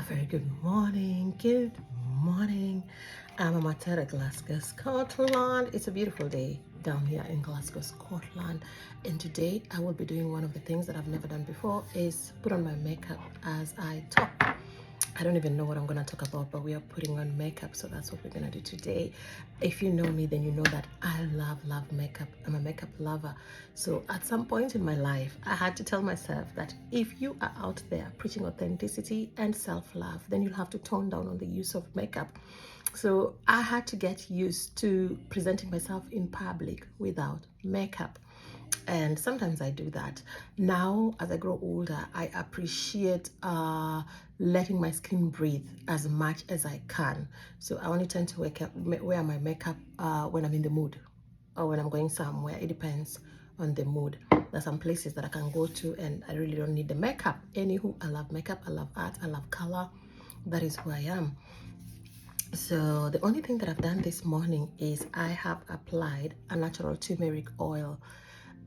very good morning. Good morning. I'm Amatera, Glasgow, Scotland. It's a beautiful day down here in Glasgow, Scotland. And today I will be doing one of the things that I've never done before is put on my makeup as I talk. I don't even know what I'm going to talk about, but we are putting on makeup, so that's what we're going to do today. If you know me, then you know that I love makeup. I'm a makeup lover. So at some point in my life, I had to tell myself that if you are out there preaching authenticity and self-love, then you'll have to tone down on the use of makeup. So I had to get used to presenting myself in public without makeup. And sometimes I do that. Now, as I grow older, I appreciate letting my skin breathe as much as I can. So I only tend to wear my makeup when I'm in the mood or when I'm going somewhere. It depends on the mood. There's some places that I can go to and I really don't need the makeup. Anywho, I love makeup, I love art, I love color. That is who I am. So the only thing that I've done this morning is I have applied a natural turmeric oil.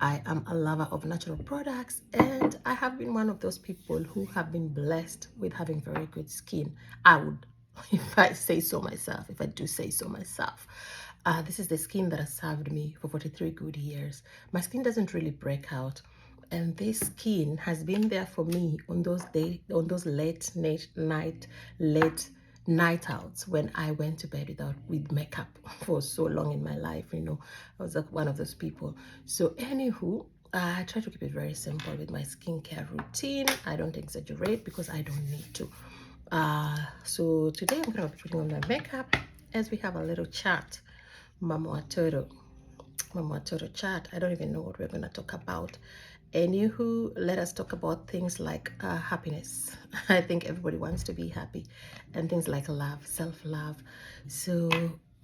I am a lover of natural products, and I have been one of those people who have been blessed with having very good skin. I would, if I say so myself, if I do say so myself. This is the skin that has served me for 43 good years. My skin doesn't really break out. And this skin has been there for me on those late night outs when I went to bed with makeup for so long in my life. You know, I was like one of those people. So anywho, I try to keep it very simple with my skincare routine. I don't exaggerate because I don't need to. So today I'm going to be putting on my makeup as we have a little chat. Mama Watoto chat. I don't even know what we're going to talk about. Anywho, let us talk about things like happiness. I think everybody wants to be happy, and things like love, self-love. So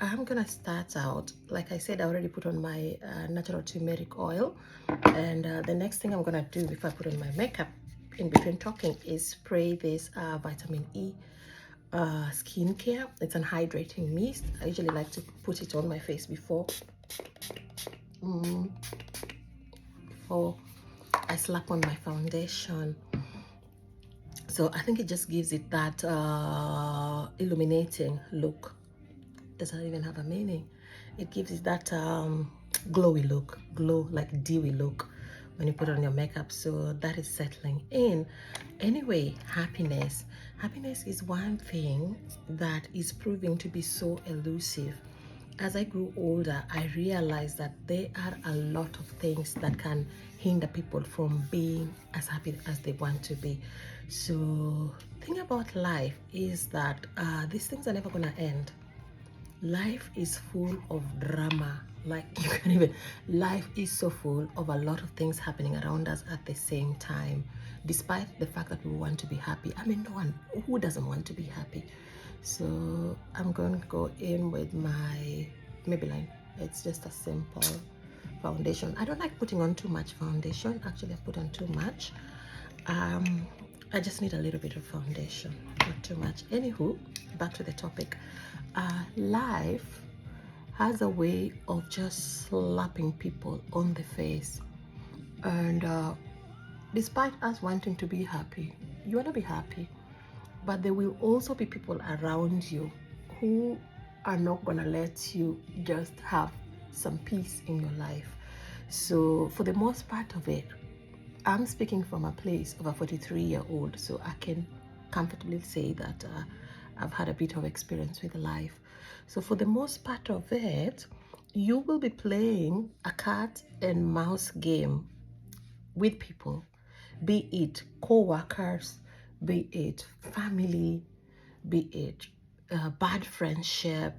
I'm going to start out. Like I said, I already put on my natural turmeric oil. And the next thing I'm going to do before I put on my makeup in between talking is spray this vitamin E skincare. It's an hydrating mist. I usually like to put it on my face before I slap on my foundation. So I think it just gives it that illuminating look. Doesn't even have a meaning. It gives it that glowy look, like dewy look when you put on your makeup. So that is settling in. Anyway, happiness is one thing that is proving to be so elusive. As I grew older, I realized that there are a lot of things that can hinder people from being as happy as they want to be. So the thing about life is that these things are never going to end. Life is full of drama. Like, you can even, life is so full of a lot of things happening around us at the same time, despite the fact that we want to be happy. I mean, no one who doesn't want to be happy. So I'm going to go in with my Maybelline. It's just a simple foundation. I don't like putting on too much foundation. Actually, I put on too much. I just need a little bit of foundation, not too much. Anywho, back to the topic. Life has a way of just slapping people on the face. And despite us wanting to be happy, you want to be happy, but there will also be people around you who are not going to let you just have some peace in your life. So for the most part of it, I'm speaking from a place of a 43-year-old, so I can comfortably say that I've had a bit of experience with life. So for the most part of it, you will be playing a cat and mouse game with people, be it co-workers, be it family, be it bad friendship,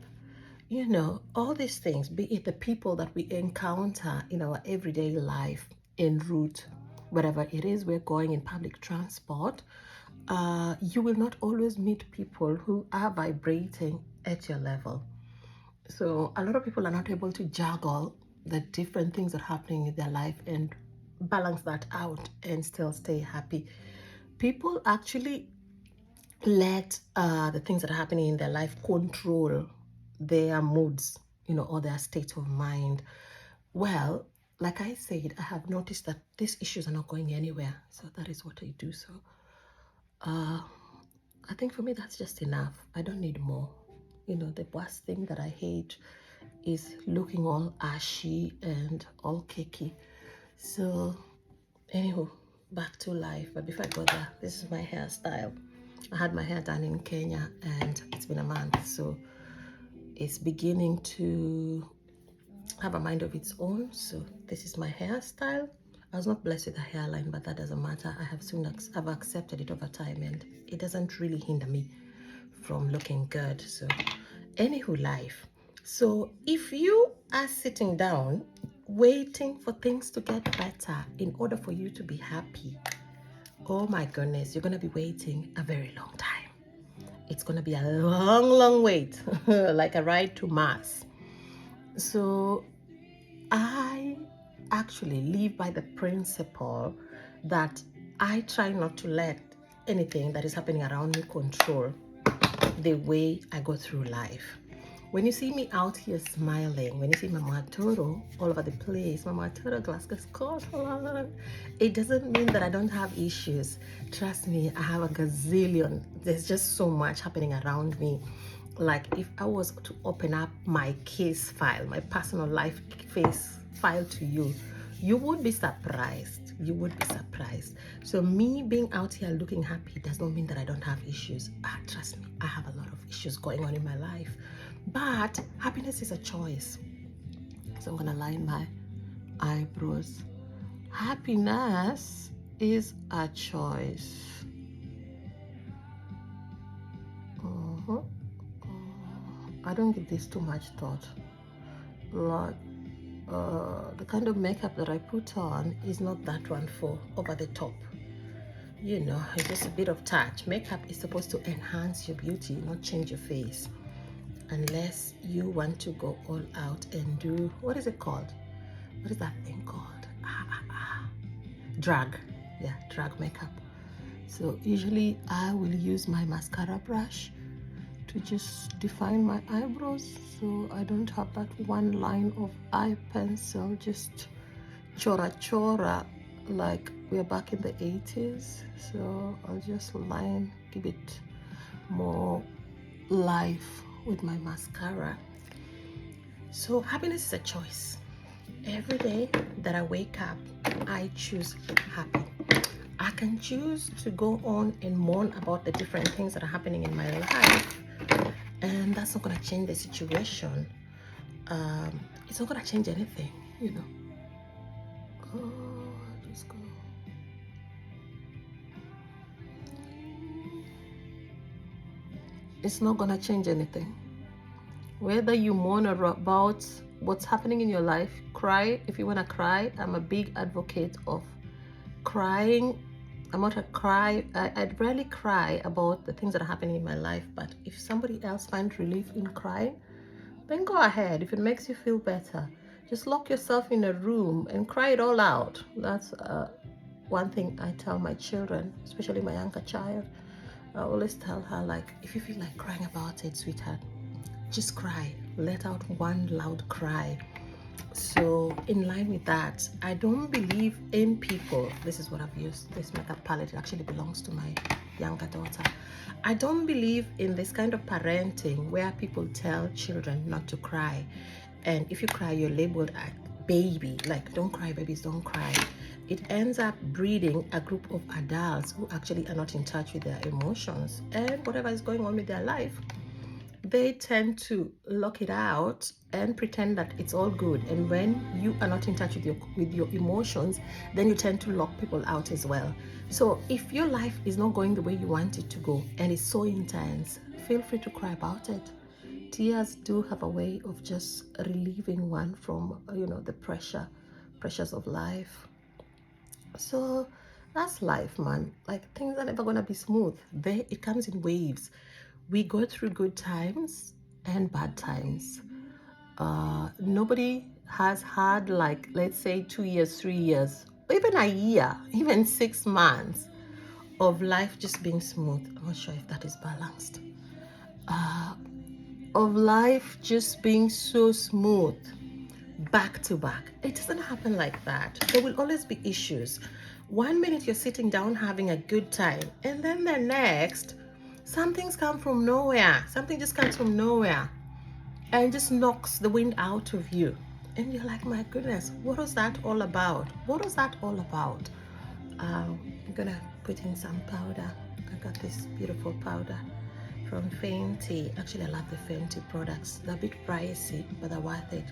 you know, all these things, be it the people that we encounter in our everyday life, en route, wherever it is we're going, in public transport. You will not always meet people who are vibrating at your level. So a lot of people are not able to juggle the different things that are happening in their life and balance that out and still stay happy. People actually let the things that are happening in their life control their moods, you know, or their state of mind. Well, like I said, I have noticed that these issues are not going anywhere. So that is what I do. So I think for me, that's just enough. I don't need more. You know, the worst thing that I hate is looking all ashy and all cakey. So, anywho, back to life. But before I go there, this is my hairstyle. I had my hair done in Kenya and it's been a month. So, it's beginning to have a mind of its own. So, this is my hairstyle. I was not blessed with a hairline, but that doesn't matter. I've accepted it over time, and it doesn't really hinder me from looking good. So, anywho, life. So, if you are sitting down waiting for things to get better in order for you to be happy, oh my goodness, you're going to be waiting a very long time. It's going to be a long, long wait, like a ride to Mars. So, I actually live by the principle that I try not to let anything that is happening around me control the way I go through life. When you see me out here smiling, when you see Mama Toro all over the place, Mama Toro, Glasgow, Scotland, it doesn't mean that I don't have issues. Trust me, I have a gazillion. There's just so much happening around me. Like if I was to open up my case file, my personal life case file to you, you would be surprised. You would be surprised. So me being out here looking happy does not mean that I don't have issues. Trust me, I have a lot of issues going on in my life. But happiness is a choice. So I'm gonna line my eyebrows. Happiness is a choice. I don't give this too much thought. Like the kind of makeup that I put on is not that one for over the top. You know, it's just a bit of touch. Makeup is supposed to enhance your beauty, not change your face. Unless you want to go all out and do, what is it called? What is that thing called? Drag. Yeah, drag makeup. So usually I will use my mascara brush to just define my eyebrows, so I don't have that one line of eye pencil just chora chora like we're back in the 80s. So I'll just line, give it more life with my mascara. So happiness is a choice. Every day that I wake up, I choose happy. I can choose to go on and mourn about the different things that are happening in my life, and that's not going to change the situation. It's not going to change anything, you know. Just go. It's not going to change anything. Whether you mourn about what's happening in your life, cry if you want to cry. I'm a big advocate of crying. I'm not a cry. I'd rarely cry about the things that are happening in my life, but if somebody else finds relief in crying, then go ahead. If it makes you feel better, just lock yourself in a room and cry it all out. That's one thing I tell my children, especially my younger child. I always tell her, like, if you feel like crying about it, sweetheart, just cry. Let out one loud cry. So in line with that, I don't believe in people. This is what I've used. This makeup palette, it actually belongs to my younger daughter. I don't believe in this kind of parenting where people tell children not to cry, and if you cry, you're labeled a baby. Like, don't cry, babies, don't cry. It ends up breeding a group of adults who actually are not in touch with their emotions, and whatever is going on with their life, they tend to lock it out and pretend that it's all good. And when you are not in touch with your emotions, then you tend to lock people out as well. So if your life is not going the way you want it to go and it's so intense, feel free to cry about it. Tears do have a way of just relieving one from, the pressures of life. So that's life, man. Like, things are never gonna be smooth. It comes in waves. We go through good times and bad times. Nobody has had, like, let's say 2 years, 3 years, even a year, even 6 months of life just being smooth. I'm not sure if that is balanced. Of life just being so smooth, back to back. It doesn't happen like that. There will always be issues. 1 minute you're sitting down having a good time, and then the next, Some things come from nowhere. Something just comes from nowhere and just knocks the wind out of you. And you're like, my goodness, what was that all about? What was that all about? I'm gonna put in some powder. I got this beautiful powder from Fenty. Actually, I love the Fenty products. They're a bit pricey, but they're worth it.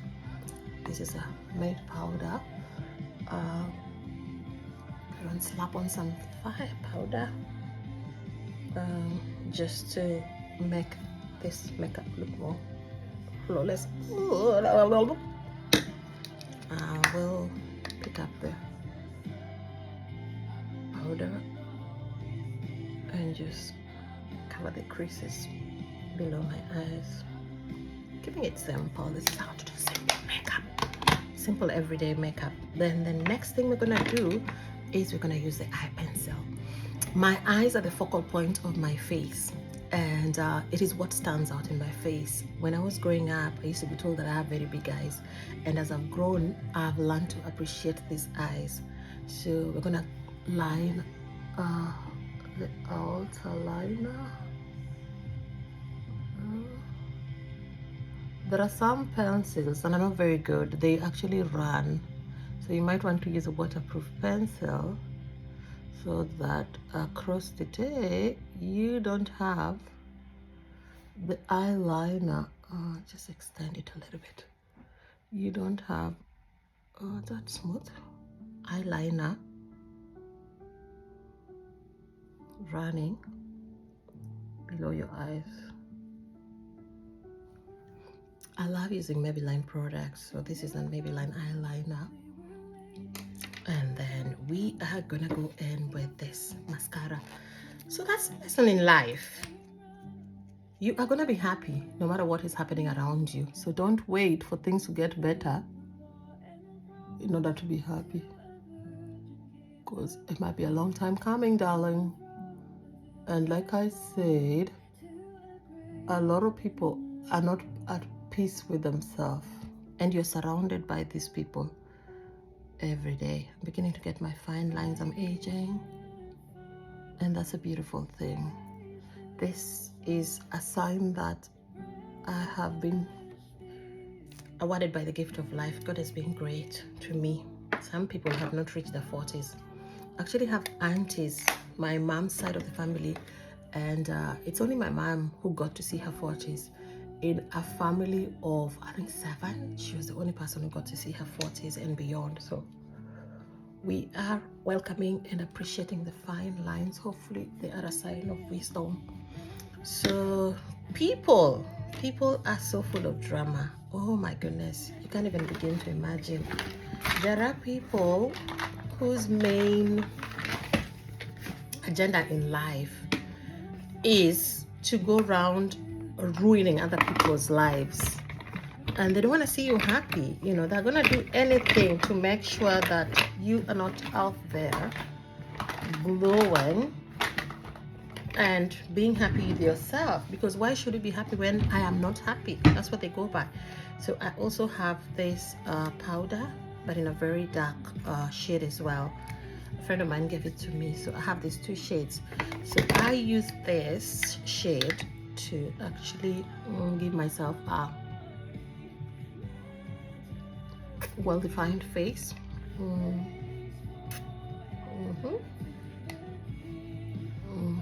This is a matte powder. And slap on some fire powder just to make this makeup look more flawless. I will pick up the powder and just cover the creases below my eyes, keeping it simple. This is how to do simple makeup, simple everyday makeup. Then the next thing we're gonna do is we're gonna use the eye pencil. My eyes are the focal point of my face, and it is what stands out in my face. When I was growing up, I used to be told that I have very big eyes, and as I've grown, I've learned to appreciate these eyes. So we're gonna line the outer liner. There are some pencils and are not very good. They actually run, so you might want to use a waterproof pencil so that across the day you don't have the eyeliner. Just extend it a little bit. You don't have that smooth eyeliner running below your eyes. I love using Maybelline products, so this is a Maybelline eyeliner. And then we are gonna go in with this mascara. So that's the lesson in life. You are gonna be happy no matter what is happening around you. So don't wait for things to get better in order to be happy, because it might be a long time coming, darling. And like I said, a lot of people are not at peace with themselves, and you're surrounded by these people every day. I'm beginning to get my fine lines. I'm aging, and that's a beautiful thing. This is a sign that I have been awarded by the gift of life. God has been great to me. Some people have not reached their 40s. I actually have aunties, my mom's side of the family, and it's only my mom who got to see her 40s. In a family of, I think, 7, she was the only person who got to see her 40s and beyond. So we are welcoming and appreciating the fine lines. Hopefully they are a sign of wisdom. So people are so full of drama. Oh my goodness, you can't even begin to imagine. There are people whose main agenda in life is to go around ruining other people's lives, and they don't want to see you happy. You know, they're gonna do anything to make sure that you are not out there glowing and being happy with yourself, because why should you be happy when I am not happy? That's what they go by. So I also have this powder, but in a very dark shade as well. A friend of mine gave it to me, so I have these 2 shades. So I use this shade to actually give myself a well-defined face.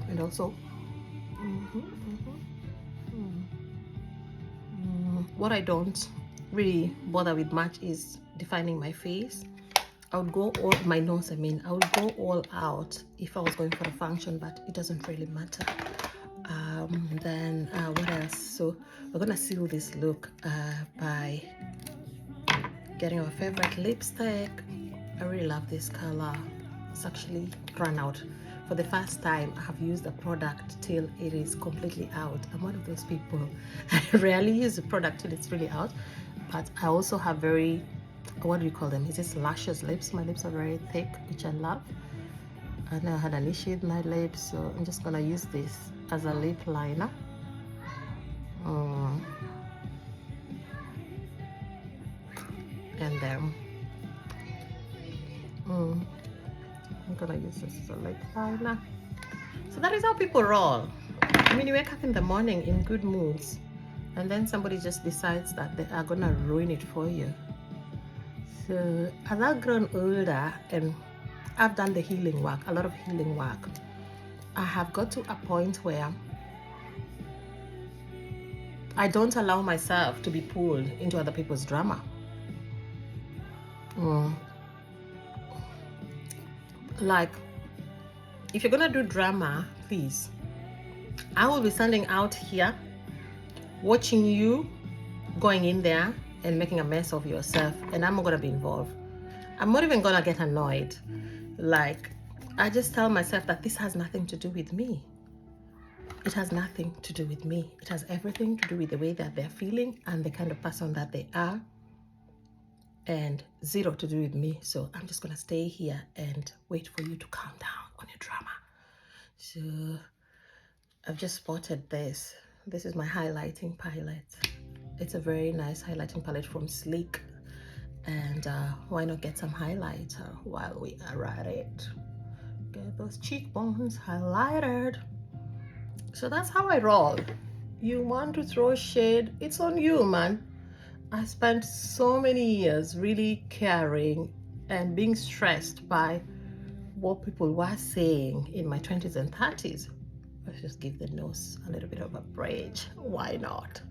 And also what I don't really bother with much is defining my face. I would go all my nose. I would go all out if I was going for a function, but it doesn't really matter. Then what else? So we're gonna seal this look by getting our favorite lipstick. I really love this color. It's actually run out. For the first time, I have used a product till it is completely out. I'm one of those people. I rarely use the product till it's really out, but I also have very, what do you call them? Is this lashes lips? My lips are very thick, which I love. And I had an issue with my lips, so I'm just gonna use this as a lip liner. And then I'm gonna use this as a lip liner. So that is how people roll. I mean, you wake up in the morning in good moods, and then somebody just decides that they are gonna ruin it for you. So as I've grown older and I've done the healing work, a lot of healing work, I have got to a point where I don't allow myself to be pulled into other people's drama. Like, if you're gonna do drama, please, I will be standing out here watching you going in there and making a mess of yourself, and I'm not gonna be involved. I'm not even gonna get annoyed. Like, I just tell myself that this has nothing to do with me. It has nothing to do with me. It has everything to do with the way that they're feeling and the kind of person that they are, and zero to do with me. So I'm just gonna stay here and wait for you to calm down on your drama. So I've just spotted this. This is my highlighting palette. It's a very nice highlighting palette from Sleek. And why not get some highlighter while we are at it? Get those cheekbones highlighted. So that's how I roll. You want to throw shade, it's on you, man. I spent so many years really caring and being stressed by what people were saying in my 20s and 30s. Let's just give the nose a little bit of a bridge. Why not?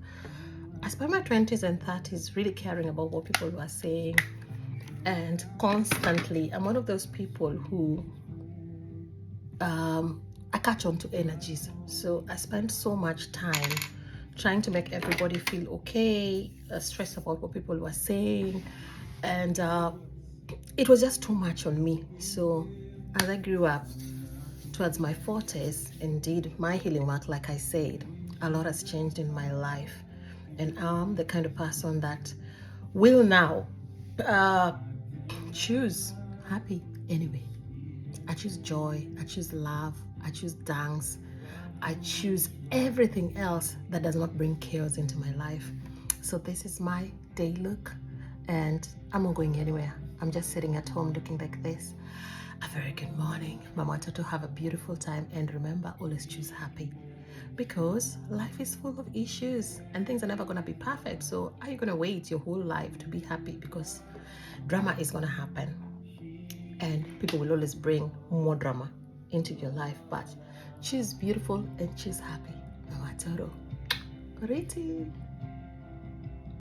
I spent my 20s and 30s really caring about what people were saying, and constantly, I'm one of those people who I catch on to energies. So I spent so much time trying to make everybody feel okay, stressed about what people were saying, and it was just too much on me. So as I grew up towards my 40s, indeed, my healing work, like I said, a lot has changed in my life, and I'm the kind of person that will now choose happy anyway. I choose joy, I choose love, I choose dance, I choose everything else that does not bring chaos into my life. So this is my day look, and I'm not going anywhere. I'm just sitting at home looking like this. A very good morning. Mama Toto, have a beautiful time, and remember, always choose happy, because life is full of issues and things are never going to be perfect. So are you going to wait your whole life to be happy? Because drama is going to happen, and people will always bring more drama into your life. But choose beautiful and choose happy. Mama Toto. Greetings.